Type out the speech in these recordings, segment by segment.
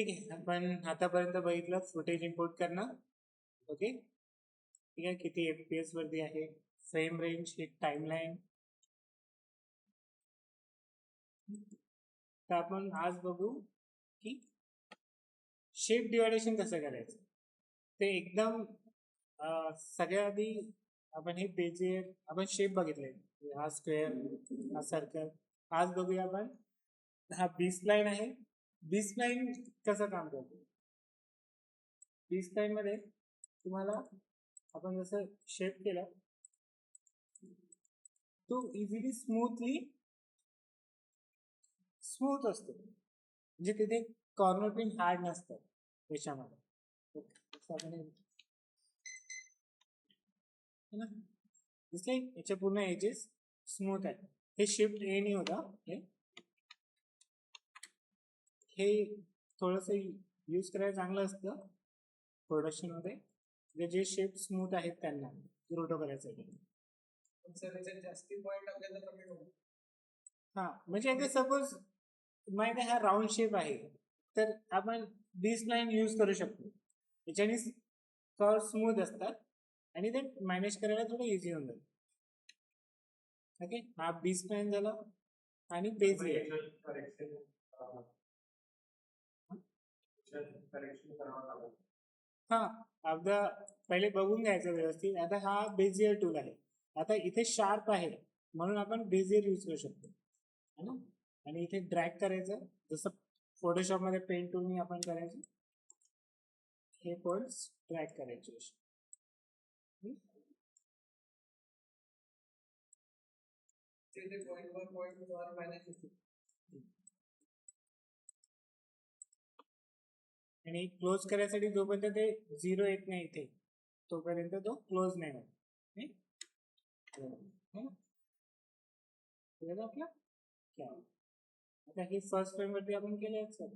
ठीक आहे, आपण आतापर्यंत बघितलं फुटेज इम्पोर्ट करणं. ओके, ठीक आहे. किती FPS वरती आहे, फ्रेम रेंज, एक टाइमलाईन. तर आपण आज बघू की शेप डिवायडेशन कसं करायचं ते. एकदम सगळ्या आधी आपण हे बेजियर, आपण शेप बघितले, हा स्क्वेअर, हा सर्कल. आज बघूया आपण हा बी स्प्लाइन आहे. बी स्प्लाइन कसं काम करतो. बी स्प्लाइन मध्ये तुम्हाला आपण जसं शेप केला तो इझिली स्मूथ असतो, म्हणजे तिथे कॉर्नर पिन हार्ड नसतं त्याच्यामध्ये. दिसले याच्या पूर्ण एजेस स्मूथ आहे. हे शिफ्ट ए नाही होता, हे थोडंसं यूज करायला चांगलं असतं प्रोडक्शन मध्ये. जे शेप स्मूथ आहेत त्यांना रोटो करायसाठी. हा म्हणजे अगर सपोज माहिती हा राऊंड शेप आहे तर आपण बी स्प्लाइन यूज करू शकतो. याच्याने कर्व स्मूथ असतात आणि ते मॅनेज करायला थोडं इझी होऊन जाईल. ओके, हा बी स्प्लाइन झाला. आणि बेजियर हा अगदा पहिले बघून घ्यायचं व्यवस्थित. आता हा बेजियर टूल आहे. आता इथे शार्प आहे म्हणून आपण बेजियर यूज करू शकतो है ना. आणि इथे ड्रॅग करायचं जसं फोटोशॉप मध्ये पेंट टूलनी आपण करायचं. हे पॉइंट्स ड्रॅग करायचे आणि क्लोज करायसाठी जोपर्यंत ते 0 येत नाही इथे तोपर्यंत तो क्लोज नाही होत. आपला आता हे फर्स्ट फ्रेम वरती आपण केलं. सर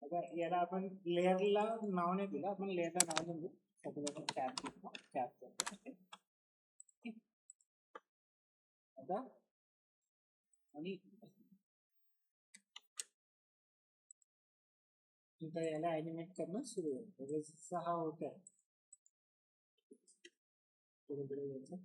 आता याला आपण लेअरला नाव नाही दिलं, आपण लेअरला नाव देऊ कॅप. आता आणि तुमचा याला ॲनिमेट करणं सुरू होईल. जसं हा होत आहे पुढे यायचं.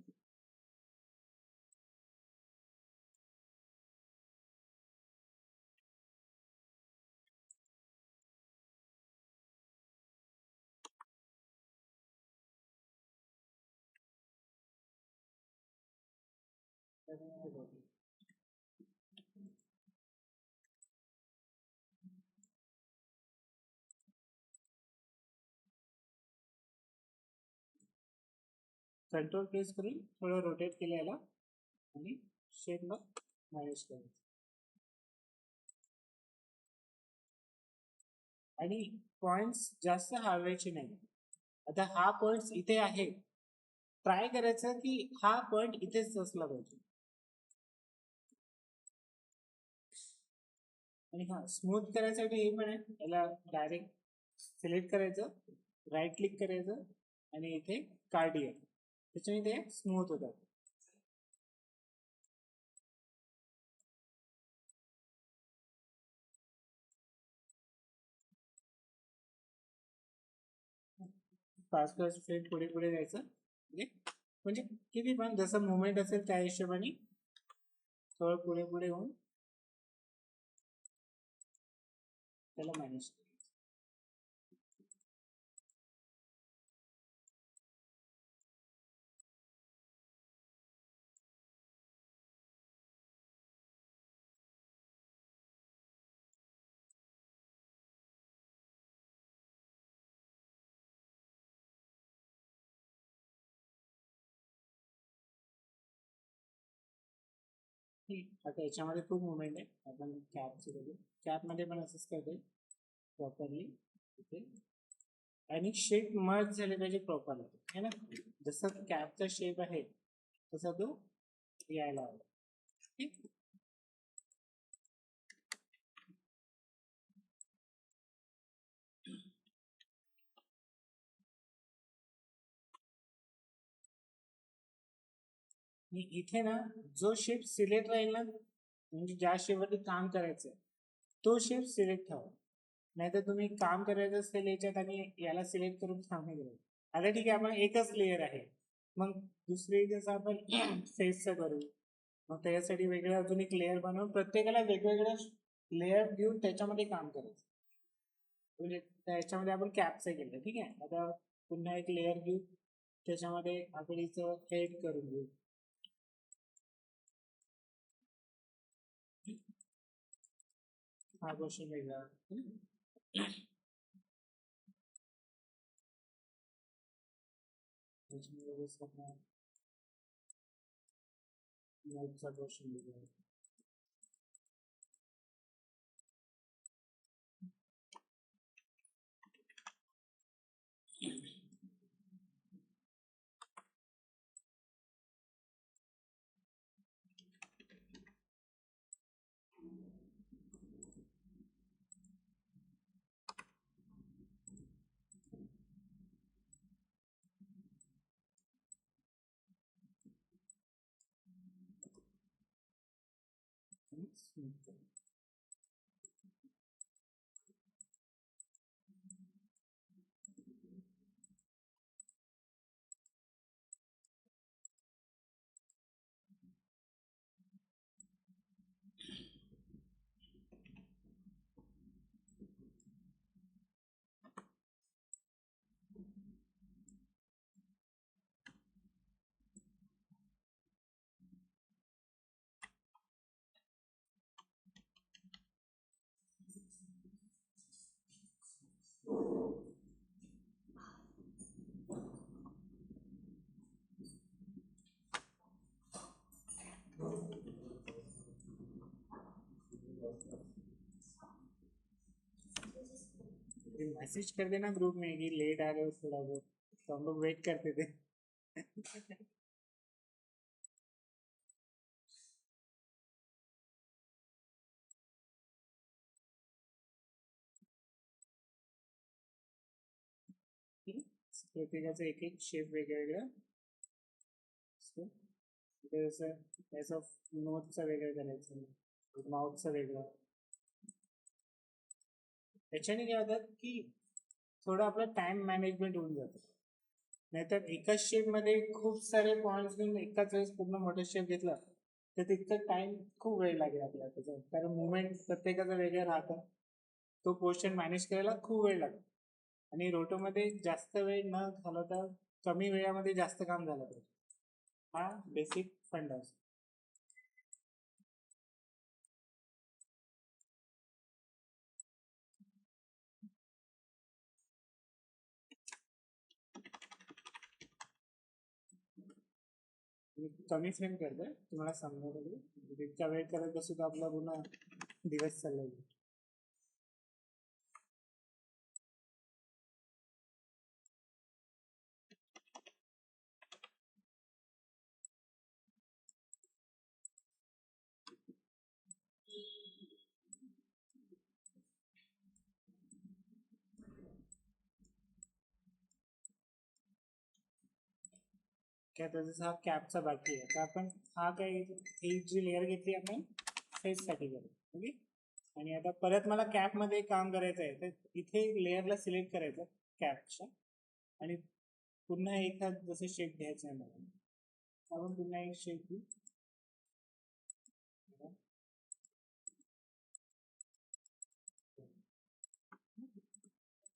कंट्रोल प्रेस करून थोडं रोटेट केलं याला आणि शेपला मॅनेज करायचं. आणि पॉइंट्स जास्त हलवायचे नाही. आता हा पॉइंट इथे आहे, ट्राय करायचं की हा पॉइंट इथेच असला पाहिजे. आणि हा स्मूथ करायसाठी हे पण आहे, याला डायरेक्ट सिलेक्ट करायचं, राईट क्लिक करायचं आणि इथे कार्डियन, त्याच्याने ते स्मूथ होतात. फास्ट फ्रेम पुढे पुढे जायचं म्हणजे किती पण जसं मुवमेंट असेल त्या हिशोबाने थोडं पुढे पुढे होऊन त्याला मॅनेज करायचं. आता याच्यामध्ये खूप मुवमेंट आहे. आपण कॅपची बघू, कॅपमध्ये पण असंच करते प्रॉपरली इथे. आणि शेप मर्ज झाले पाहिजे प्रॉपरली है ना. जसं कॅपचा शेप आहे तसा तो यायला हवा. ठीक, इथे ना जो शेप सिलेक्ट राहील ना, म्हणजे ज्या शेपवरती काम करायचंय तो शेप सिलेक्ट ठेवा. नाहीतर तुम्ही काम करायचं असेल याच्यात आणि याला सिलेक्ट करून काम नाही करायचं. आता ठीक आहे, आपण एकच लेअर आहे, मग दुसरी जसं आपण फेसचं करू, मग त्याच्यासाठी वेगळं अजून एक लेअर बनवून प्रत्येकाला वेगवेगळं लेअर घेऊन त्याच्यामध्ये काम करायचं. म्हणजे त्याच्यामध्ये आपण कॅपचं केलं, ठीक आहे. आता पुन्हा एक लेअर घेऊ, त्याच्यामध्ये आपण इथं हेड करून घेऊ. हा क्वेश्चन वेगळा. नोटचा क्वेश्चन वेगळा. मैसेज कर देना ग्रुप में कि लेट आ गए थोड़ा बहुत, तो हम लोग वेट करते थे. प्रत्येकाचं एक एक शेप वेगवेगळं. जसं नोटचं वेगळं करायचं, माउथचं वेगळं. त्याच्याने काय होतात की थोडं आपलं टाइम मॅनेजमेंट होऊन जातं. नाहीतर एकाच शेप मध्ये खूप सारे पॉईंट्स घेऊन एकाच वेळेस पूर्ण मोठा शेप घेतला तर तिथं टाइम खूप वेळ लागेल आपल्याला त्याचा, कारण मुवमेंट प्रत्येकाचं वेगळं राहतं. तो पोर्शन मॅनेज करायला खूप वेळ लागतो. आणि रोटोमध्ये जास्त वेळ न घालवता कमी वेळामध्ये जास्त काम झालं पाहिजे. हा बेसिक फंडा असतो. कमी फ्रेम करतोय तुम्हाला सांगण्यासाठी, इतका वेळ करत बसू तर आपला पुन्हा दिवस चालला. काय तर जसं हा कॅपचा बाकी आहे, तर आपण हा काय ही जी लेअर घेतली आपण फेससाठी करू. ओके. आणि आता परत मला कॅपमध्ये काम करायचं आहे, तर इथे लेअरला सिलेक्ट करायचं कॅपच्या, आणि पुन्हा एखाद जसं शेप घ्यायचं आहे मला, आपण पुन्हा एक शेप घेऊ.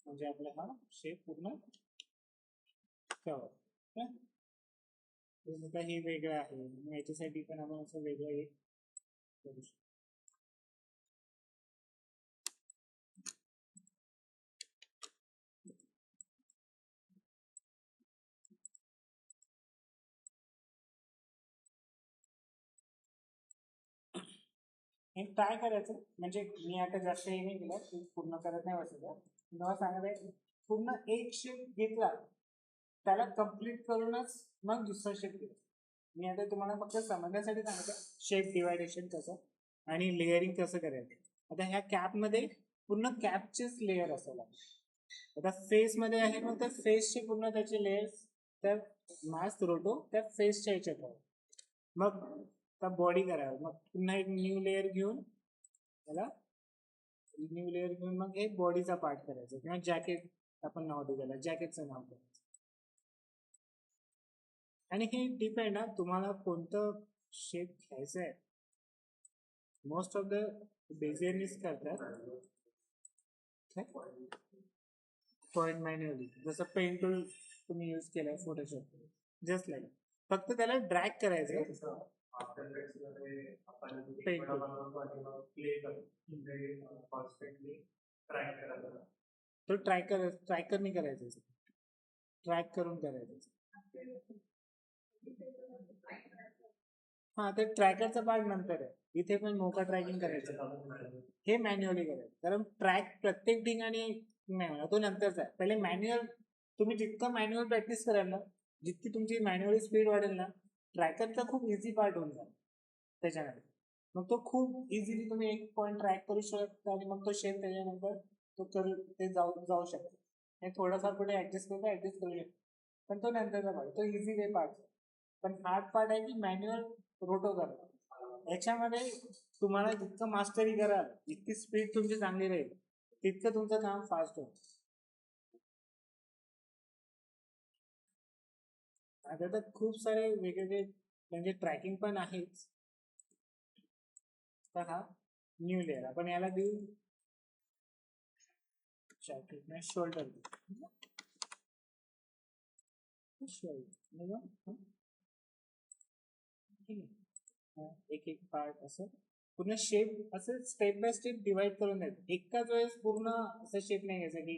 म्हणजे आपला हा शेप पूर्ण कवर. हे वेगळं आहे, याच्यासाठी पण आपण असं वेगळं एक करू शकतो. हे ट्राय करायचं, म्हणजे मी आता जास्त हे नाही केलं, पूर्ण करत नाही बसलं. तुम्हाला सांगत पूर्ण एक शेप घेतला त्याला कम्प्लीट करूनच मग दुसरा शेप घेतला. मी आता तुम्हाला फक्त समजण्यासाठी सांगतो शेप डिवायडेशन कसं आणि लेअरिंग कसं करायचं. आता ह्या कॅपमध्ये पूर्ण कॅपचेच लेअर असायला. आता फेसमध्ये आहे मग त्या फेसचे पूर्ण त्याचे लेअर्स त्या मास्क रोटो त्या फेसच्या ह्याच्यात आहे. मग त्या बॉडी करावं, मग पुन्हा एक न्यू लेअर घेऊन त्याला न्यू लेअर घेऊन मग हे बॉडीचा पार्ट करायचा किंवा जॅकेट आपण नाव देऊ त्याला, जॅकेटचं नाव करायचं. आणि हे डिपेंड तुम्हाला कोणतं शेप घ्यायचं आहे. मोस्ट ऑफ द बेझियर्स करतात पॉइंट मॅन्युअली, जसं पेन टूल तुम्ही यूज केलाय फोटोशॉप, जस्ट लाईक फक्त त्याला ड्रॅग करायचं. पेन तो ट्रायकर नाही करायचं, ट्रॅक करून करायचं. हा, ते ट्रॅकरचा पार्ट नंतर आहे. इथे पण मोका ट्रॅकिंग करायचं, हे मॅन्युअली करायचं. कारण ट्रॅक प्रत्येक ठिकाणी नाही, तो नंतरचा आहे. पहिले मॅन्युअल, तुम्ही जितकं मॅन्युअल प्रॅक्टिस कराल ना, जितकी तुमची मॅन्युअली स्पीड वाढेल ना, ट्रॅकरचा खूप इझी पार्ट होऊन जाईल त्याच्यानंतर. मग तो खूप इझिली तुम्ही एक पॉईंट ट्रॅक करू शकता आणि मग तो शेप त्याच्यानंतर ते जाऊ शकतो. हे थोडासा पुढे ऍडजस्ट करू शकतो, पण तो नंतरचा पार्ट, तो इझी वे पार्ट. पण हार्ड पार्ट आहे की मॅन्युअल रोटो करणं. याच्यामध्ये तुम्हाला जितकं मास्टरी कराल, जितकी स्पीड तुमची चांगली राहील, तितकं तुमचं काम फास्ट होईल. आता तर खूप सारे वेगवेगळे म्हणजे ट्रॅकिंग पण आहेच. तर हा न्यू लेअर आपण याला देऊ शोल्डर, एक एक पार्ट असं पूर्ण शेप असं स्टेप बाय स्टेप डिवाइड करून द्यायचं. एकाच वेळेस पूर्ण असं शेप नाही घ्यायचं की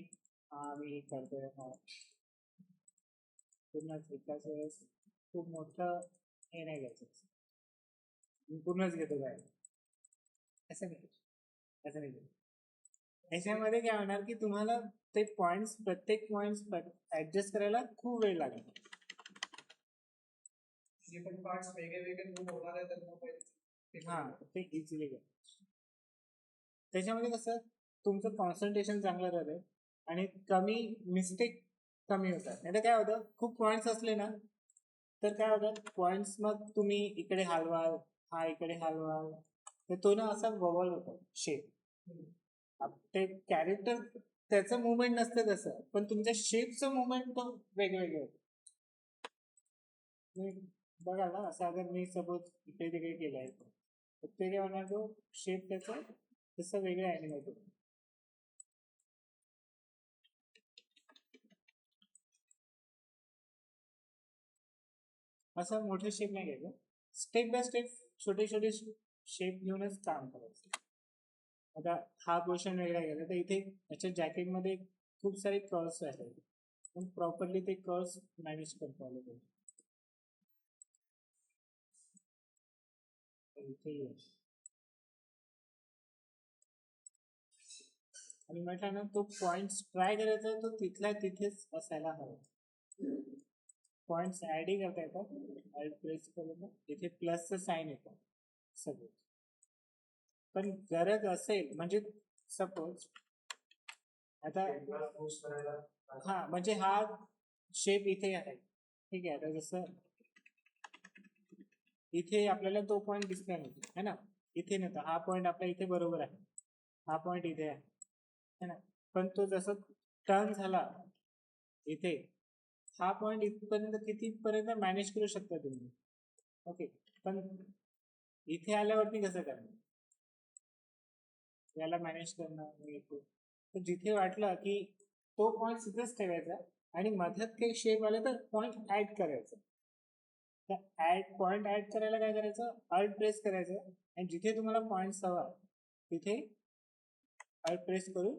मी हे करतोय, पूर्ण एकाच वेळेस खूप मोठं हे नाही घ्यायचं, पूर्णच घेतो काय, असं नाही, असं नाही. याच्यामध्ये काय होणार की तुम्हाला ते पॉइंट्स, प्रत्येक पॉइंट्स ऍडजस्ट करायला खूप वेळ लागेल. जे पण पार्ट्स वेगळे वेगळे मूव्ह होणार आहे तर हा, ते इझिली घ्या. त्याच्यामध्ये कसं तुमचं कॉन्सन्ट्रेशन चांगलं राहतं आणि कमी मिस्टेक कमी होतात. नाही तर काय होतं, खूप पॉइंट्स असले ना तर काय होतं, पॉइंट्स मग तुम्ही इकडे हलवाल, हा इकडे हलवाल, तर तो ना असा वॉवल होतो शेप. ते कॅरेक्टर त्याचं मुवमेंट नसतं तसं, पण तुमच्या शेपचं मुवमेंट तो वेगवेगळे होतं. बघा ना, असं अगर मी सपोज इकडे तिकडे केलंय तर ते काय होणार, तो शेप त्याचा तसं वेगळं ॲनिमेट होतो. असं मोठे शेप नाही घ्यायचं, स्टेप बाय स्टेप छोटे छोटे शेप घेऊनच काम करायचं. आता हा क्वेश्चन वेगळा गेला तर इथे याच्या जॅकेटमध्ये खूप सारे कर्व्स आहेत, पण प्रॉपरली ते कर्व्स मॅनेज करता आले पाहिजे. इथे आणि म्हटलं ना, तो पॉइंट ट्राय करायचा, तो तिथल्या तिथेच असायला हवा. पॉइंट्स ऍडही करता येतात, ऍड प्रेस करून इथे प्लसचं साईन येतं सगळं. पण गरज असेल म्हणजे सपोज आता हा, म्हणजे हा शेप इथे आहे, ठीक आहे. आता जसं इथे आपल्याला तो पॉइंट दिसला नाही है ना, इथे नव्हता, हा पॉइंट आपल्या इथे बरोबर आहे, हा पॉइंट इथे आहे ना. पण तो जसं टर्न झाला इथे, हा पॉइंट इथपर्यंत कितीपर्यंत मॅनेज करू शकता तुम्ही, ओके. पण इथे आल्यावरती कसं करणार, याला मॅनेज करणं येतो. तर जिथे वाटलं की तो पॉइंट तिथेच ठेवायचा आणि मध्यात काही शेप आले तर पॉइंट ऍड करायचं. तर पॉइंट ऍड करायला काय करायचं, अल्ट प्रेस करायचं आणि जिथे तुम्हाला पॉइंट हवा तिथे अल्ट प्रेस करून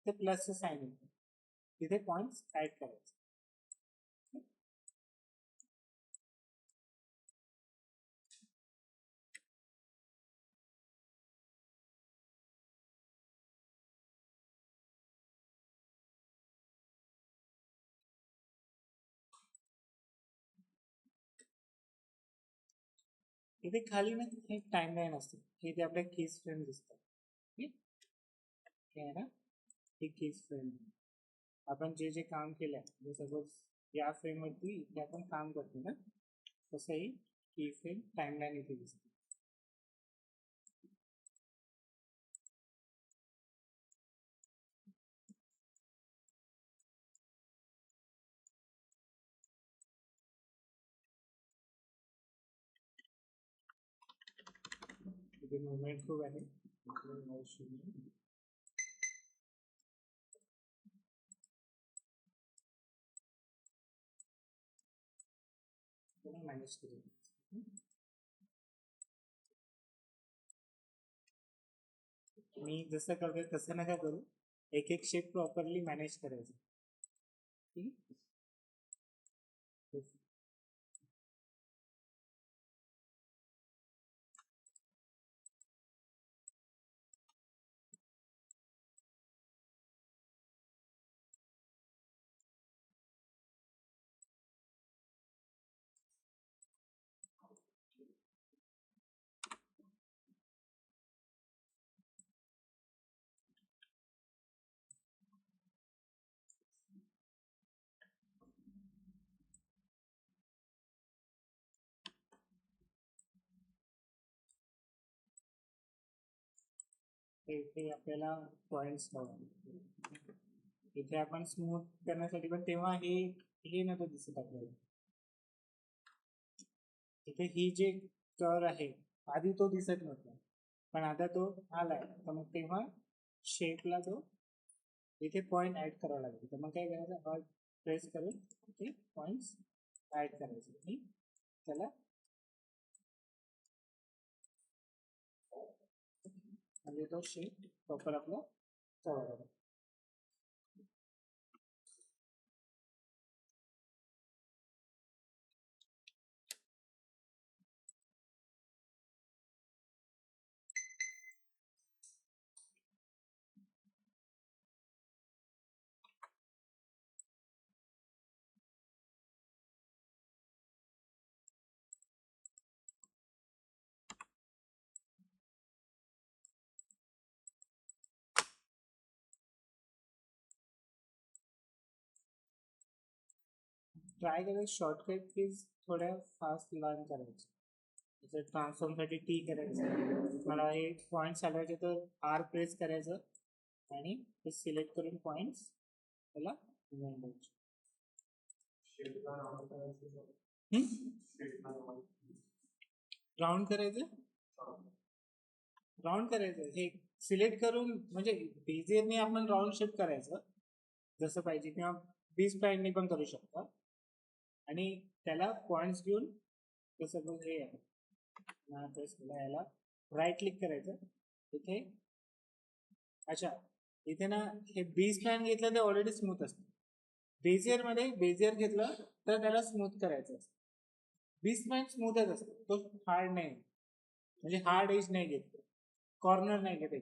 ते प्लसचं साईन येतं, तिथे पॉइंट्स ऍड करायचे. इथे खाली ना एक टाइमलाईन असते, इथे आपल्या कीज फ्रेम दिसतात, हे आहे ना, ही कीज फ्रेम. आपण जे जे काम केलंय, सपोज या फ्रेम वरती इथे आपण काम करतो ना, तसंही की फ्रेम टाइमलाईन इथे दिसते. मुवमेंट खूप आहे. मॅनेज करू. मी जसं करतोय तसं नका करू, एक एक शेप प्रॉपरली मॅनेज करायचं. इथे आपल्याला पॉइंट्स हवे. इथे आपण स्मूथ करण्यासाठी पण तेव्हा हे नको दिसत आपल्याला. इथे ही जे कर आहे आधी तो दिसत नव्हता, पण आता तो आलाय, तर मग तेव्हा शेपला तो इथे पॉइंट ऍड करावा लागेल. तर मग काय करायचं, ऑल प्रेस करून इथे पॉइंट्स ऍड करायचे आणि त्याला म्हणजे तो शेप प्रॉपर आपला कव्हर होतो. ट्राय करायचं शॉर्टकट कीज थोड्या फास्ट लर्न करायचं. जर ट्रान्सफॉर्मसाठी टी करायचं, मला हे पॉईंट्स हलवायचे तर आर प्रेस करायचं आणि ते सिलेक्ट करून पॉईंट्स त्याला राऊंड करायचं. राऊंड करायचं हे सिलेक्ट करून, म्हणजे बेझियरने आपण राऊंड शेप करायचं जसं पाहिजे, किंवा बीज पॅनने पण करू शकता. आणि त्याला पॉइंट्स घेऊन जसं हे आहे याला राईट क्लिक करायचं इथे. अच्छा, इथे ना हे बीज पॅन घेतलं ते ऑलरेडी स्मूथ असतं. बेझियर मध्ये बेझियर घेतलं तर त्याला स्मूथ करायचं असतं. बीज पॅन स्मूथच असतो, तो हार्ड नाही, म्हणजे हार्ड एज नाही घेत, कॉर्नर नाही घेत,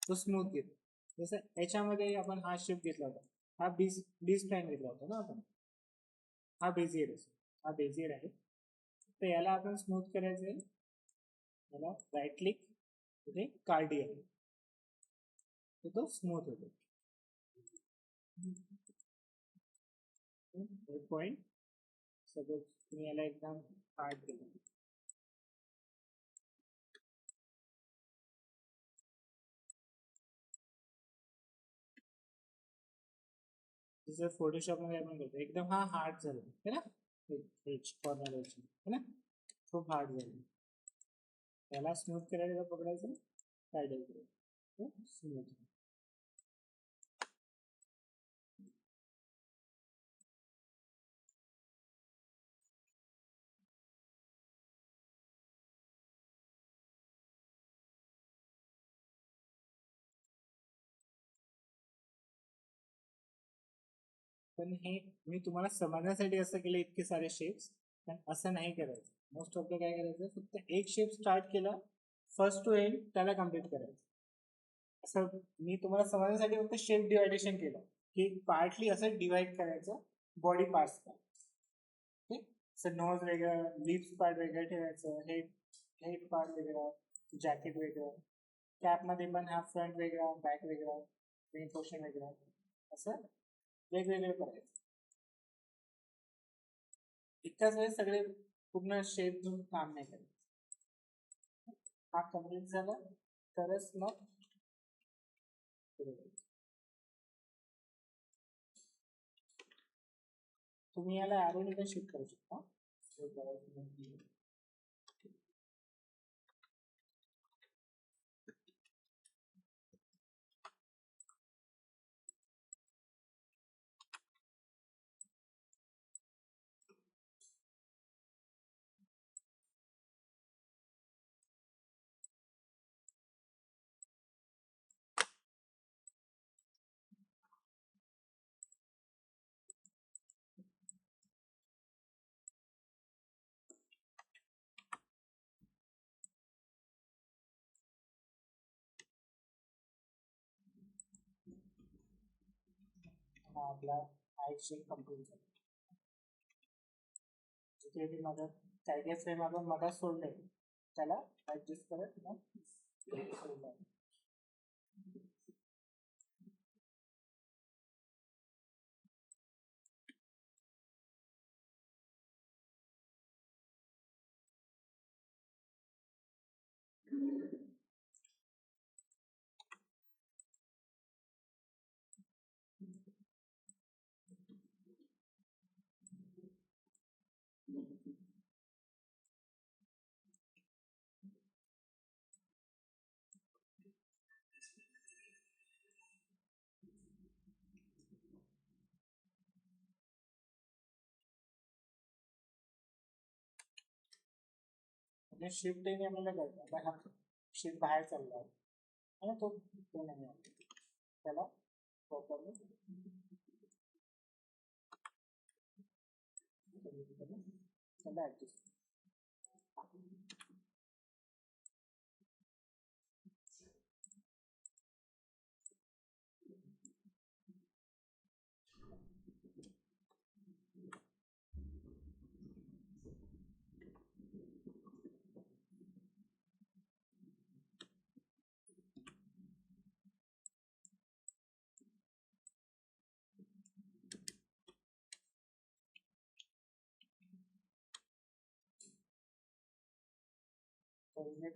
तो स्मूथ घेतो. जसं याच्यामध्ये आपण हा शेप घेतला होता, हा बीज पॅन घेतला होता ना आपण, हा बेझियर असतो, हा बेझियर आहे. तर याला आपण स्मूथ करायचं आहे. याला राईट क्लिक इथे कार्डियन, तर तो स्मूथ होतो. पॉइंट सपोज तुम्ही याला एकदम हार्ड केलं, जसं फोटोशॉप मध्ये आपण करतो एकदम हा हार्ड झाला है ना, एज कॉर्नर एज है ना, खूप हार्ड झालं. त्याला स्मूथ करायला पकडायचं, कार्डियन करायचं, स्मूथ. पण हे मी तुम्हाला समजण्यासाठी असं केलं इतके सारे शेप्स, पण असं नाही करायचं. मोस्ट ऑफ द काय करायचं, फक्त एक शेप स्टार्ट केला फर्स्ट टू एंड त्याला कम्प्लीट करायचं. असं मी तुम्हाला समजण्यासाठी फक्त शेप डिवायडेशन केलं की पार्टली असं डिवाइड करायचं बॉडी पार्ट्स. असं नोज वेगळं, लिप्स पार्ट वेगळं ठेवायचं, हेड पार्ट वेगळं, जॅकेट वेगळं, कॅपमध्ये पण हा फ्रंट वेगळा, बॅक वेगळा, मेन पोर्शन वेगळा, असं वेगवेगळे करायचं. एकाच वेळेस सगळे पूर्ण शेप घेऊन काम नाही करायचं. हा कम्प्लीट झाला तरच मग तुम्ही याला ॲरोने पण शिफ्ट करू शकता. आपला हाईट शेप कम्प्लीट झाला. जिथे माझं काही काही फ्रेम आपण मधात सोडले त्याला ऍडजस्ट करत मग सोडलं. म्हणजे शिफ्ट ने आपल्याला कळतं आता हा शिफ्ट बाहेर चालला आहे आणि तो नाही आहे त्याला प्रॉपरली त्याला ऍडजस्ट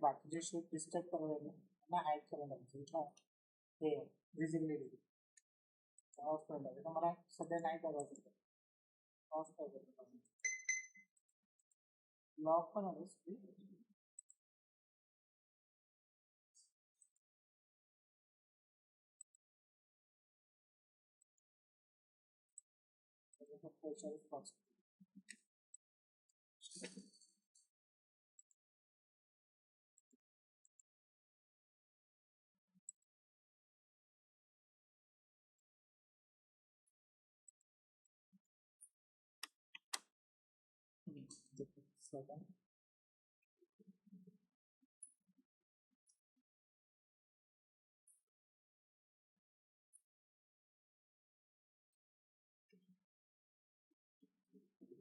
बाकीचे शिफ्ट डिस्टर्ब करायला त्यांना हाईड करायला लागतं हे विजिबिलिटी ऑफ करायला लागेल. मला सध्या नाही करायचं ऑफ करायचं लॉक पण आहे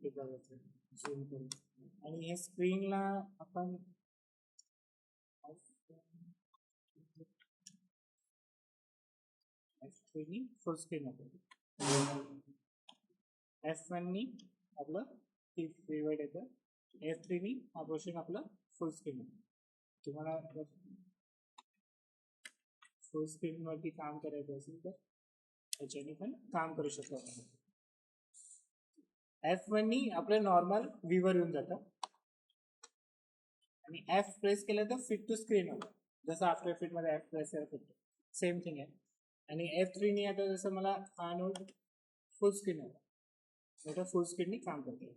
झूम करू आणि हे स्क्रीनला आपण फुल स्क्रीन F1 नी आपलं रिवाइड येतं F3 नी हा पोर्शन आपलं फुल स्क्रीन येतं. तुम्हाला फुल स्क्रीन वरती काम करायचं असेल तर त्याच्याने पण काम करू शकतो. F1 नी आपलं नॉर्मल व्ह्यूवर येऊन जातं आणि F प्रेस केलं तर फिट टू स्क्रीन होतं जसं आफ्टर इफेक्ट मध्ये F प्रेस केलं फिट सेम थिंग आहे. आणि F3 नी आता जसं मला हा नोट फुल स्क्रीन होता आता फुल स्क्रीननी काम करते.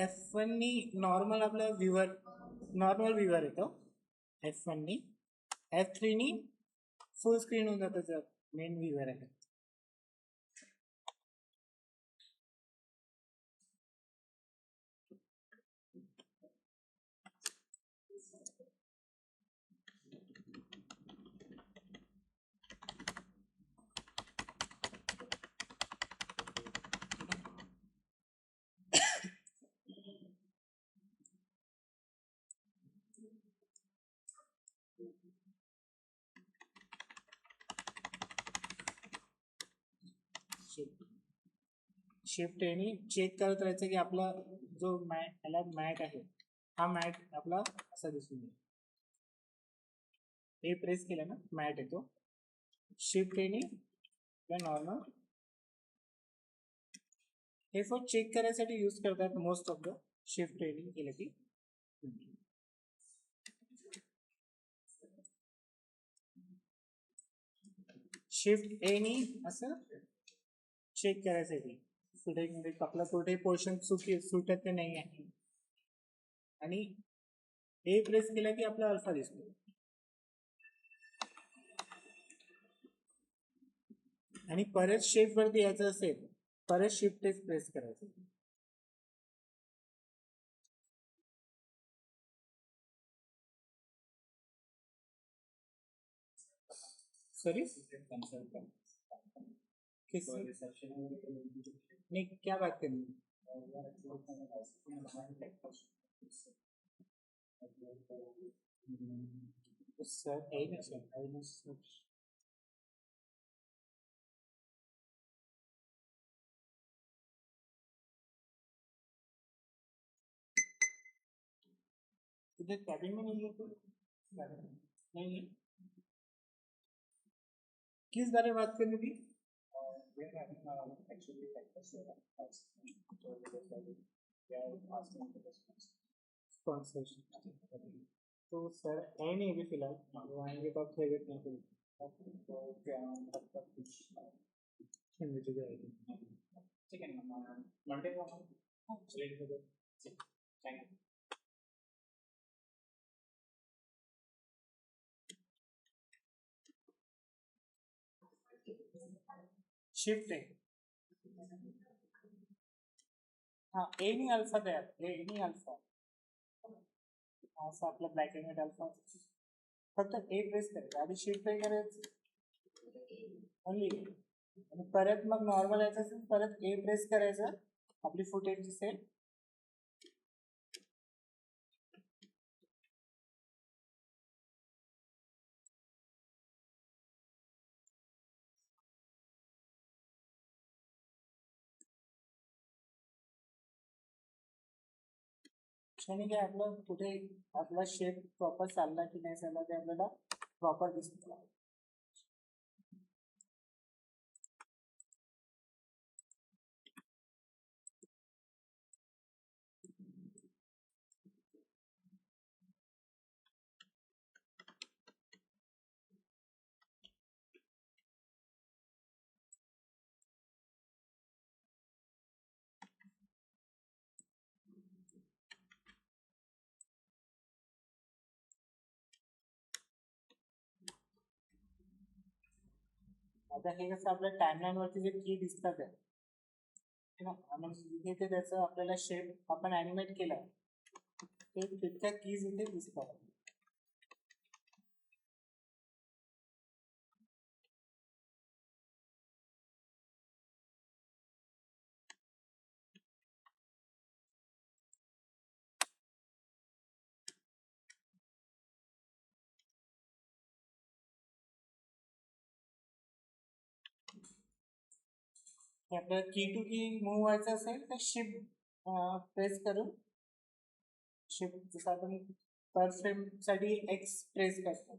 F1 नी नॉर्मल आपलं व्ह्यूवर येतो F1 नी. F3 नी फुल स्क्रीन होऊन जातं जर मेन व्ह्यूवर आहे. शिफ्ट यांनी चेक करत राहायचं की आपला जो मॅट आहे हा मॅट आपला असा दिसून येईल. हे प्रेस केलं ना मॅट येतो. शिफ्ट यांनी नॉर्मल हे फक्त चेक करायसाठी यूज करतात most of the shift training केलं की. शिफ्ट ए नी असं चेक करायसाठी कुठे आपला कुठे पोर्शन सुटत नाही आहे आणि ए प्रेस केला की आपला अल्फा दिसतो आणि परत शिफ्ट वरती यायचं असेल परत शिफ्ट प्रेस करायचं. सॉरी नहीं क्या बात करनी सर इधर कैबिन में नहीं है कोई नहीं है. किस बारे में बात करनी थी? तो सर है नहीं अभी फिलहाल वो आएंगे तो आप थोड़ी देर नहीं ठीक है मंडे को थैंक यू. शिफ्ट आहे हा ए नी अल्फा तयार ए नी अल्फा असं आपलं ब्लॅक अँड व्हाईट अल्फा फक्त ए प्रेस करायचं आधी शिफ्ट काय करायचं ओनली आणि परत मग नॉर्मल यायचं असेल परत ए प्रेस करायचं आपली फुटेज दिसेल. क्षणिक आहे आपलं कुठे आपला शेप प्रॉपर चालला की नाही चालला ते आपल्याला प्रॉपर दिसतं. आता हे कसं आपल्या टाइमलाईन वरती जे की दिसतात इथे ते त्याचं आपल्याला शेप आपण ॲनिमेट केला ते तितक्या कीज इथे दिसतात. आपल्याला की टू की मूव्ह व्हायचं असेल तर शिफ्ट प्रेस करून शिफ्ट जसं आपण पर फ्रेम साठी एक्स प्रेस करतो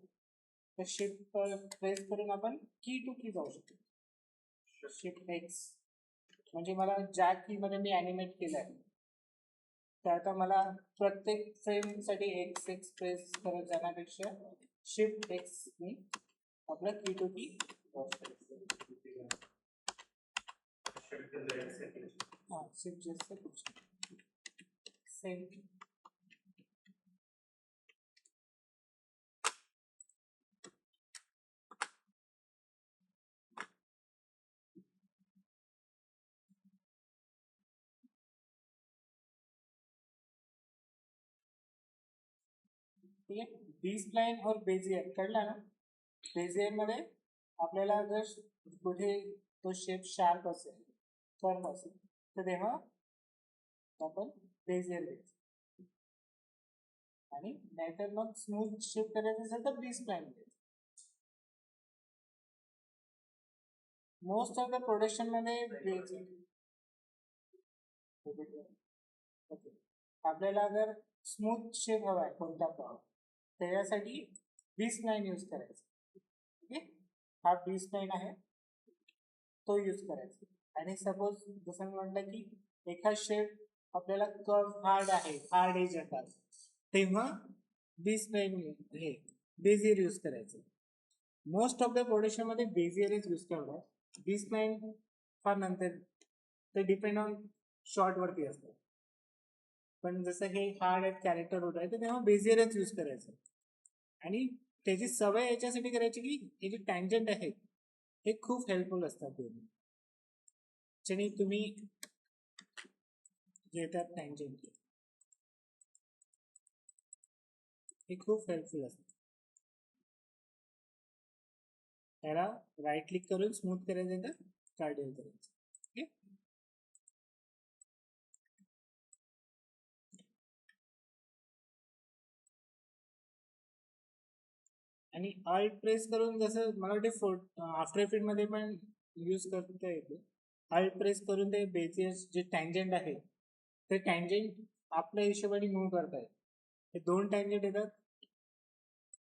तर शिफ्ट प्रेस करून आपण की टू की जाऊ शकतो. शिफ्ट एक्स म्हणजे मला ज्या की मध्ये मी ॲनिमेट केलंय तर आता मला प्रत्येक फ्रेम साठी एक्स एक्स प्रेस करत जाण्यापेक्षा शिफ्ट एक्स मी आपलं की टू की हाँ शिफ्ट जैसे कुछ सेम ठीक आहे. बी स्प्लाइन और बेजियर कळला ना. बेजियर मध्ये आपल्याला जर कुठे तो शेप शार्प असेल फर्म असेल तर तेव्हा आपण बेजियर घ्यायचं आणि नाहीतर मग स्मूथ शेप करायचं असेल तर बी स्प्लाइन घ्यायचं. मोस्ट ऑफ द प्रोडक्शन मध्ये आपल्याला जर स्मूथ शेप हवा आहे कोणता पण त्याच्यासाठी बी स्प्लाइन यूज करायचं. ओके हा बी स्प्लाइन आहे तो यूज करायचा. आणि सपोज जसं मी म्हटलं की एखाद शेप आपल्याला कर्व हार्ड एज येतात, तेव्हा बी स्प्लाइन हे बेझियर यूज करायचं. मोस्ट ऑफ द प्रोडक्शन मध्ये बेझियरच यूज करतात. बी स्प्लाइन फार नंतर, ते डिपेंड ऑन शॉर्ट वरती असतं. पण जसं हे हार्ड आहेत कॅरेक्टर होत आहे तर तेव्हा बेझियरच यूज करायचं. आणि त्याची सवय याच्यासाठी करायची की हे जे टँजंट आहेत हे खूप हेल्पफुल असतात दोन्ही. ज्याने तुम्ही घेतात टँजंट हे खूप हेल्पफुल असतात. त्याला राईट क्लिक करून स्मूथ करायचं तर कार्डियल करायचं. ओके. आणि ऑल्ट प्रेस करून जसं मला वाटते आफ्टर इफेक्ट मध्ये पण यूज करता येते. ऑल्ट प्रेस करून ते बेसिस जे टँजंट आहे ते टँजंट आपल्या हिशोबाने मूव्ह करतायत. हे दोन टँजंट येतात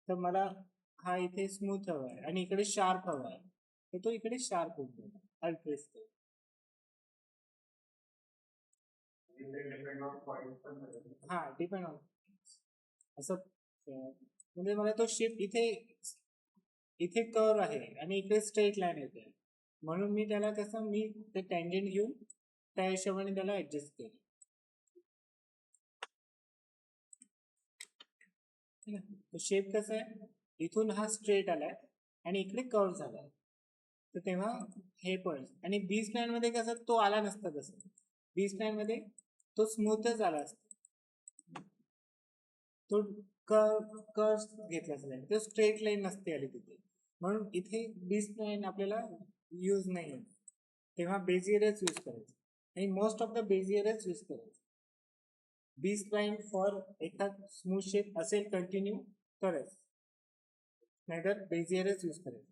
तर मला हा इथे स्मूथ हवा आहे आणि इकडे शार्प हवा आहे तर तो इकडे शार्प होतो ऑल्ट प्रेस करून. हा डिपेंड ऑन असं म्हणजे मला तो शेप इथे इथे कर्व आहे आणि इकडे स्ट्रेट लाईन येते म्हणून मी त्याला कसं मी ते टँजंट घेऊन त्या हिशोबाने त्याला ऍडजस्ट केलं. शेप कसा आहे इथून हा स्ट्रेट आलाय आणि इकडे कर्व झालाय तर तेव्हा हे पण. आणि बी स्प्लाइन मध्ये कसं तो आला नसता, तसं बी स्प्लाइन मध्ये तो स्मूथच आला असता, तो कर्व घेतला असला, तो स्ट्रेट लाईन नसते आली तिथे. म्हणून इथे बी स्प्लाइन आपल्याला यूज नाही आहे तेव्हा बेझियरच यूज करायचं आणि मोस्ट ऑफ द बेझियरच यूज करायचं. बी स्प्लाइन फॉर एखाद स्मूथ शेप असेल कंटिन्यू करायचं, नाहीतर बेझियरच यूज करायचं.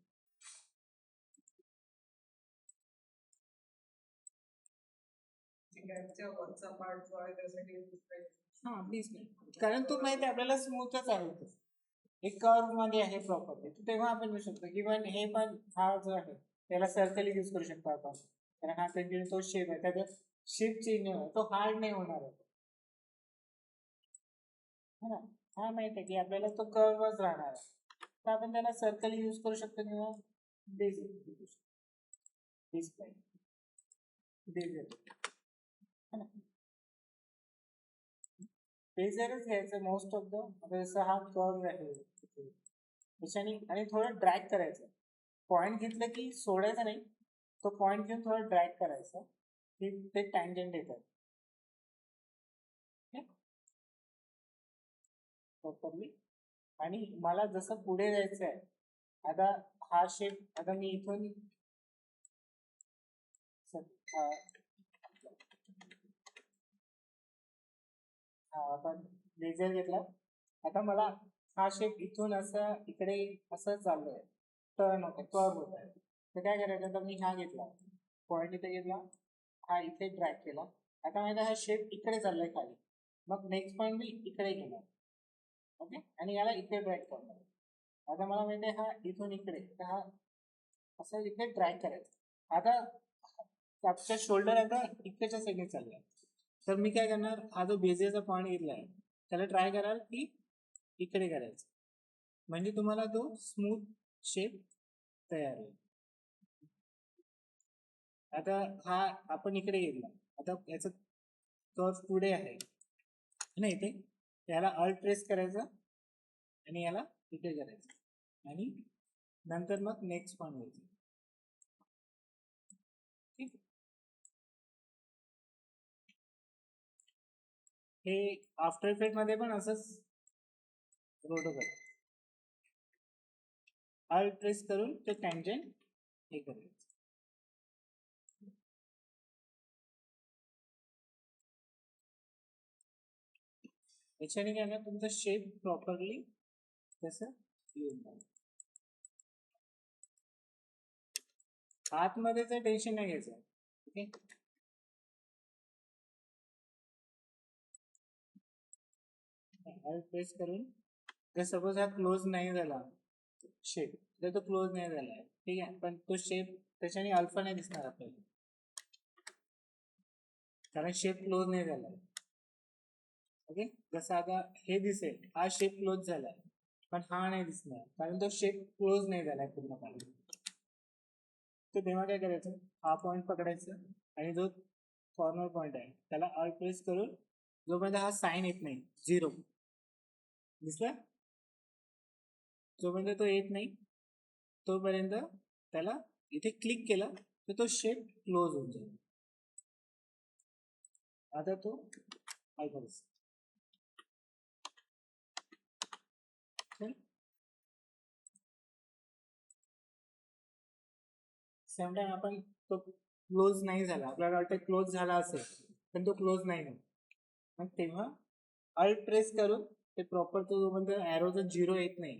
हा बी स्प्लाइन कारण तो माहिती आपल्याला स्मूथच आहे, एक कर्व मध्ये आहे प्रॉपर्टी तेव्हा आपण घेऊ शकतो. इव्हन हे पण हा जो आहे त्याला सर्कल यूज करू शकतो आपण कारण हा कंटिन्यू तो शेप आहे त्याचा शेप चेंज नाही होणार, तो हार्ड नाही होणार आहे ना. हा माहिती आहे की आपल्याला तो कर्वच राहणार आहे तर आपण त्याला सर्कल यूज करू शकतो किंवा बेझरच घ्यायचं मोस्ट ऑफ द. जसं हा कर्व आहे त्याच्याने आणि थोडं ड्रॅग करायचं. पॉइंट घेतलं की सोडायचं नाही, तो पॉइंट घेऊन थोडं ड्रॅग करायचं की ते टँजंट येतात प्रॉपरली. आणि मला जसं पुढे जायचं आहे आता हा शेप आता मी इथून आपण लेझर घेतला. आता मला हा शेप इथून असं इकडे असं चाललोय, टर्न होत कर्व होत आहे तर काय करायचं तर मी हा घेतला पॉइंट इथे घेतला, हा इथे ड्रॅग केला. आता माहिती हा शेप इकडे चाललाय खाली, मग नेक्स्ट पॉइंट मी इकडे गेला ओके आणि याला इथे ड्रॅग करणार. आता मला माहिती आहे हा इथून इकडे तर हा असं इथे ड्रॅग करायचं. आता आपच्या शोल्डर आता इकडच्या साईडने चाललाय तर मी काय करणार, हा जो बेझियरचा पॉइंट घेतलाय त्याला ट्राय कराल की इकडे करायचं म्हणजे तुम्हाला तो स्मूथ शेप तयार होईल. आता हा आपण इकडे घेतला, आता याचं कर्व पुढे आहे ना इथे, याला अल्ट प्रेस करायचं आणि याला इथे करायचं आणि नंतर मग नेक्स्ट पॉइंट घ्यायचं. ठीक. हे आफ्टर इफेक्ट मध्ये पण असंच रोटो कर, अल्ट प्रेस करून ते टँजंट हे करायचं. याच्याने काय ना तुमचा शेप प्रॉपरली तसं येऊन जाईल. आतमध्येच टेन्शन नाही घ्यायचं. ओके प्रेस करून जर सपोज हा क्लोज नाही झाला शेप तर तो क्लोज नाही झाला ठीक आहे, पण तो शेप त्याच्याने अल्फा नाही दिसणार आपल्याला. कारण शेप क्लोज नाही झाला. ओके, जसं आता हे दिसेल हा शेप क्लोज झालाय, पण हा नाही दिसणार कारण तो शेप क्लोज नाही झालाय पूर्णपणे. तर तेव्हा काय करायचं, हा पॉईंट पकडायचा आणि जो कॉर्नर पॉईंट आहे त्याला ऑल प्रेस करून जोपर्यंत हा साइन येत नाही 0 दिसला, जोपर्यंत तो येत नाही तोपर्यंत त्याला इथे क्लिक केला तर तो शेप क्लोज होऊन जाईल. आता तो ऑल प्रेस सेम टाइम आपण तो क्लोज नाही झाला, आपल्याला वाटतं क्लोज झाला असेल पण तो क्लोज नाही होत. मग तेव्हा अल्ट प्रेस करून ते प्रॉपर तो जोपर्यंत ॲरोचा 0 येत नाही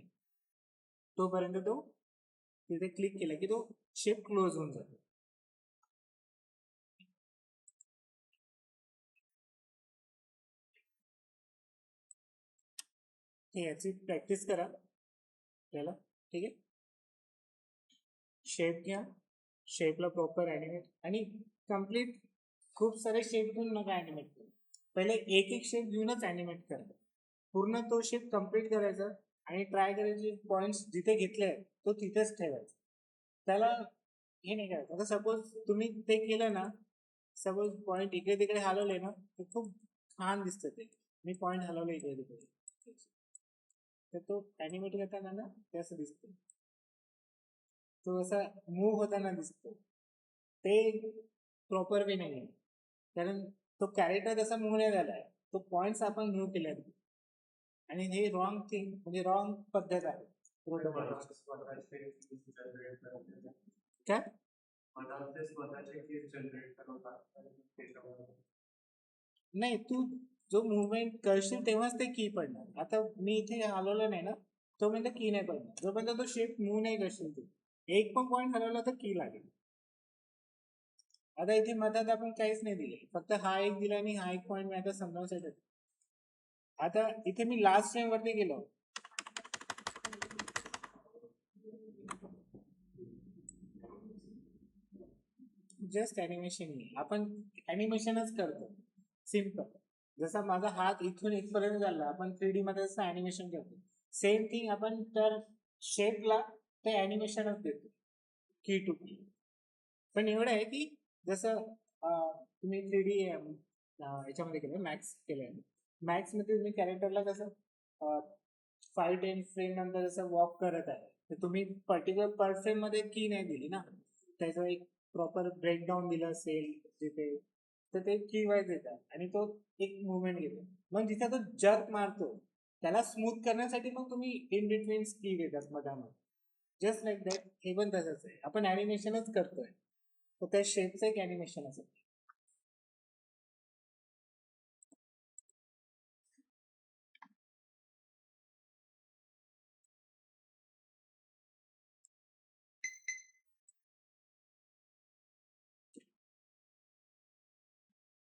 तोपर्यंत तो तिथे क्लिक केला की तो शेप क्लोज होऊन जातो. याची प्रॅक्टिस करा त्याला. ठीक आहे, शेप घ्या, शेपला प्रॉपर ॲनिमेट आणि कम्प्लीट खूप सारे शेप घेऊन नका ॲनिमेट करू. पहिले एक एक शेप घेऊनच ॲनिमेट करा. पूर्ण तो शेप कम्प्लीट करायचा आणि ट्राय करायचे पॉईंट्स जिथे घेतले तो तिथेच ठेवायचा. त्याला हे नाही करायचं. आता सपोज तुम्ही ते केलं ना, सपोज पॉईंट इकडे तिकडे हलवले ना ते खूप छान दिसतं. ते मी पॉईंट हलवले इकडे तिकडे तर तो ॲनिमेट करताना ना ते असं दिसतं, तो असा मूव्ह होताना दिसतो. ते प्रॉपर वे नाही आहे कारण तो कॅरेक्टर तसा मूव्ह नाही झालाय, तो पॉइंट्स आपण मूव्ह केले आणि हे रॉंग थिंग म्हणजे रॉंग पद्धत आहे. काय नाही, तू जो मुवमेंट करशील तेव्हाच ते की पडणार. आता मी इथे हलवलं नाही ना तोपर्यंत की नाही पडणार, जोपर्यंत तो शेप मूव्ह नाही करशील तू. एक पण पॉईंट हलवला तर की लागेल. आता इथे मधात आपण काहीच नाही दिले, फक्त हा एक दिला आणि हा एक पॉईंट मी आता समजावण्यासाठी. आता इथे मी लास्ट टाइम वरती गेलो, जस्ट ॲनिमेशन. आपण ॲनिमेशनच करतो सिम्पल. जसा माझा हात इथून इथपर्यंत झाला आपण 3D मध्ये जसं ॲनिमेशन करतो सेम थिंग आपण तर शेपला ते ॲनिमेशनच देतो की टू की. पण एवढं आहे की जसं तुम्ही 3D याच्यामध्ये केलं, मॅक्स केलं, मॅक्समध्ये तुम्ही कॅरेक्टरला कसं 5-10 फ्रेम नंतर जसं वॉक करत आहे तर तुम्ही पर्टिक्युलर पर फ्रेम मध्ये की नाही दिली ना, त्याचं एक प्रॉपर ब्रेकडाऊन दिलं असेल जिथे तर ते की वाईज देतात आणि तो एक मुवमेंट घेतो. मग जिथे तो जर्क मारतो त्याला स्मूथ करण्यासाठी मग तुम्ही इन बिटवीन की देतात मधामध्ये. जस्ट लाईक दॅट हे पण तसंच आहे, आपण ॲनिमेशनच करतोय तर त्या शेपचं एक ॲनिमेशन असेल.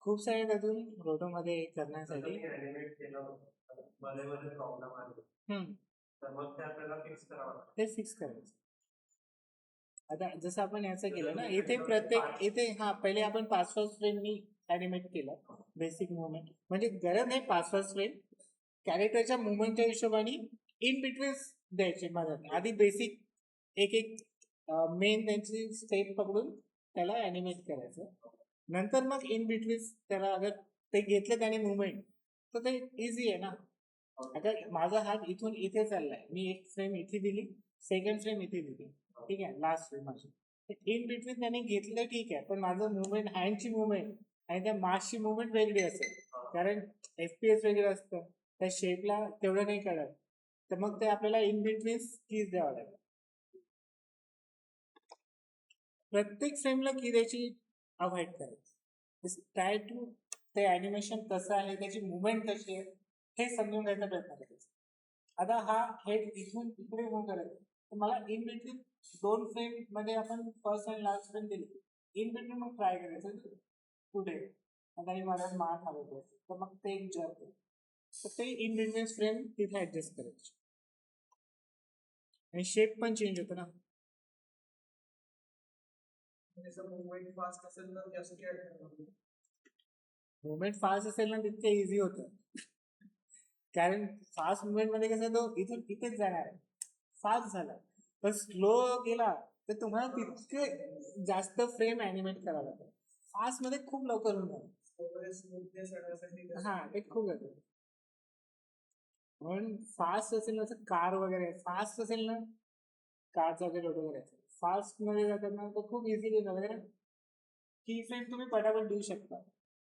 खूप सारे त्यातून रोटोमध्ये करण्यासाठी ते फिक्स करायचं. आता जसं आपण याचं केलं ना इथे प्रत्येक इथे हा पहिले आपण 5-5 फ्रेमनी ॲनिमेट केलं बेसिक मुवमेंट, म्हणजे गरज नाही 5-5 फ्रेम, कॅरेक्टरच्या मुवमेंटच्या हिशोबाने इन बिटवीन द्यायचे मदत. आधी बेसिक एक एक मेन त्यांची स्टेप पकडून त्याला ॲनिमेट करायचं, नंतर मग इन बिटवीन त्याला अगर ते घेतलं त्याने मुवमेंट तर ते इझी आहे ना. आता माझा हात इथून इथे चाललाय, मी एक फ्रेम इथे दिली, सेकंड फ्रेम इथे दिली, ठीक आहे, लास्ट फ्रेम माझी इन बिटवीन त्याने घेतलं ठीक आहे, पण माझं मुवमेंट हँडची मुवमेंट आणि त्या मासची मुवमेंट वेगळी असेल कारण FPS वेगळं असतं, त्या शेपला तेवढं नाही कळत, तर मग ते आपल्याला इन बिटवीन कीज द्यावं लागेल. प्रत्येक फ्रेमला की द्यायची अवॉइड करायची. ट्राय टू ते ॲनिमेशन कसं आहे, त्याची मुवमेंट कशी आहे हे समजून घ्यायचा प्रयत्न करायचा. आता हा हेड इथून इकडे मूव्ह करायचं तर मला इन बिटवीन 2 फ्रेम मध्ये आपण फर्स्ट आणि लास्ट फ्रेम दिली, इन बिटवीन मग ट्राय करायचं कुठे आणि मला मान हवं तर मग ते एक जॉब आहे, तर ते इन बिटवीन फ्रेम तिथे ॲडजस्ट करायचे आणि शेप पण चेंज होतो ना. मुवमेंट फास्ट असेल तर जास्त मुवमेंट फास्ट असेल ना तितके इझी होतं. कारण फास्ट मुवमेंट मध्ये कसं तो इथून इथेच जाणार आहे, फास्ट झाला. पण स्लो गेला तर तुम्हाला तितके जास्त फ्रेम ॲनिमेट करावं लागतं. फास्ट मध्ये खूप लवकर होऊन जाईल. हा ते खूप येतं. म्हणून फास्ट असेल ना कार वगैरे फास्ट असेल ना, कारचा वगैरे ऑटो करायचं फास्ट मध्ये जातात ना तर खूप इझिली वगैरे की फ्रेम तुम्ही पटापट देऊ शकता.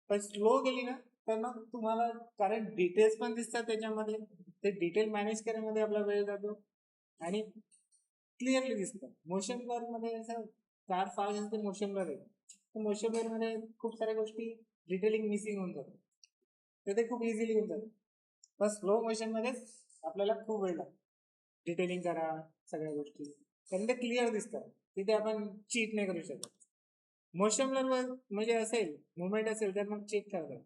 पण स्लो गेली ना तर मग तुम्हाला, कारण डिटेल्स पण दिसतात त्याच्यामध्ये, ते डिटेल मॅनेज करण्यामध्ये आपला वेळ जातो आणि क्लिअरली दिसतं. मोशन ब्लर मध्ये असं कार फास्ट असते मोशन ब्लर आहे, तर मोशन ब्लर मध्ये खूप साऱ्या गोष्टी डिटेलिंग मिसिंग होऊन जातात, तर ते खूप इझिली होऊन जातं. पण स्लो मोशन मध्येच आपल्याला खूप वेळ लागतो डिटेलिंग करा सगळ्या गोष्टी, कारण ते क्लिअर दिसतात, तिथे आपण चीट नाही करू शकत. मोशन ब्लर म्हणजे असेल मुवमेंट असेल तर मग चेक करतात.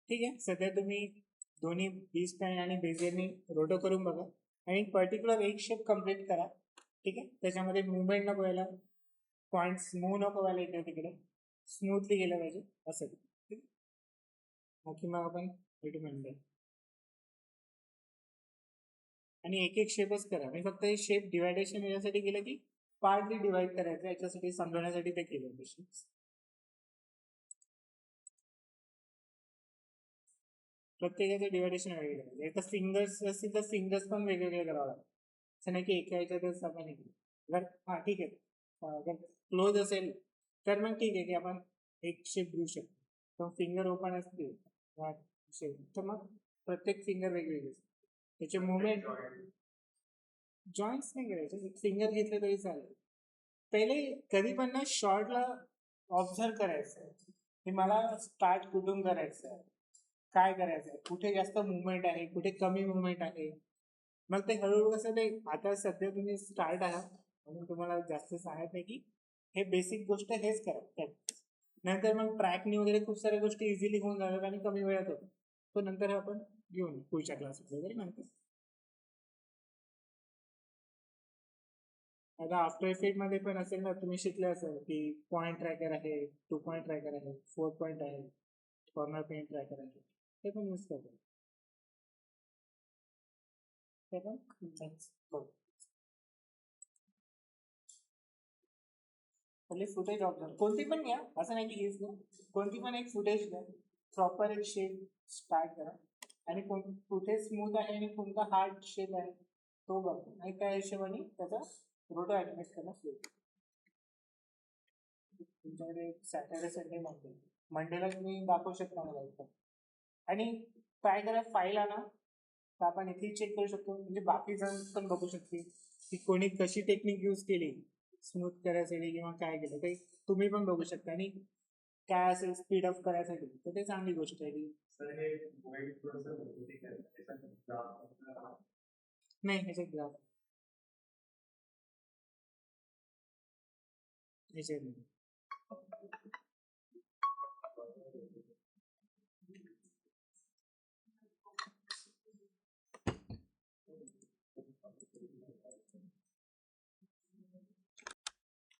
ठीक आहे, सध्या तुम्ही दोन्ही बी स्प्लाइन आणि बेझियरनी रोटो करून बघा आणि पर्टिक्युलर एक शेप कम्प्लीट करा. ठीक आहे, त्याच्यामध्ये मुवमेंट नको व्हायला, पॉईंट्स मूव नको व्हायला इकडे तिकडे, स्मूथली गेलं पाहिजे असं. ठीक आहे, बाकी मग आपण भेटू मंडे. आणि एक एक शेपच करा. मी फक्त हे शेप डिवायडेशन याच्यासाठी केलं की पार्टली डिवाइड करायचं, याच्यासाठी समजवण्यासाठी ते केलं शेप्स. प्रत्येकाचं डिवायडेशन वेगळे करायचं. तर फिंगर्स असतील तर फिंगर्स पण वेगवेगळे करावं लागतात, असं नाही की एका ह्याच्यातच आपण जर हां ठीक आहे, जर क्लोज असेल तर मग ठीक आहे की आपण एक शेप घेऊ शकतो. पण फिंगर ओपन असतील शेप तर मग प्रत्येक फिंगर वेगवेगळे, त्याचे मुवमेंट जॉईंट्स नाही करायचे, एक फिंगर घेतले तरी चालेल. पहिले कधी पण ना शॉर्टला ऑब्झर्व करायचं की मला स्टार्ट कुठून करायचं आहे, काय करायचं आहे, कुठे जास्त मुवमेंट आहे, कुठे कमी मुवमेंट आहे. मग ते हळूहळू कसं ते, आता सध्या तुम्ही स्टार्ट आहात म्हणून तुम्हाला जास्त सांगत नाही की हे बेसिक गोष्ट हेच करा. नंतर मग ट्रॅकनी वगैरे खूप साऱ्या गोष्टी इझिली होऊन जातात आणि कमी वेळात होतो, तो नंतर आपण घेऊन पुढच्या क्लास वगैरे नंतर. आता आफ्टर इफेक्ट मध्ये पण असेल ना, तुम्ही शिकले असेल की पॉईंट ट्रॅकर आहे, 2 पॉईंट ट्रॅकर आहे, 4 पॉईंट आहे, कॉर्नर पेन ट्रॅकर आहे, ते पण यूज करतो. ते पण बघ, पहिले फुटेज ऑब्झर्व कोणती पण घ्या, असं नाही की हेच घ्या, कोणती पण एक फुटेज घ्या, प्रॉपर एक शेप स्टार्ट करा आणि कुठे स्मूथ आहे आणि कोणता हार्ड शेप आहे तो बघा आणि त्या हिशोबाने त्याचा रोटो ॲनिमेट करणं सुरू. तुमच्याकडे सॅटर्डे संडे मंडेला तुम्ही दाखवू शकता मला इथं. आणि ट्राय करा फाईल आणा, तर आपण इथे चेक करू शकतो, म्हणजे बाकी जण पण बघू शकते की कोणी कशी टेक्निक यूज केली स्मूथ करायसाठी किंवा काय केलं ते तुम्ही पण बघू शकता. आणि काय असेल स्पीड अप करायसाठी तर ते चांगली गोष्ट आहे की नाही ह्याच्यात ग्राफ ह्याच्यात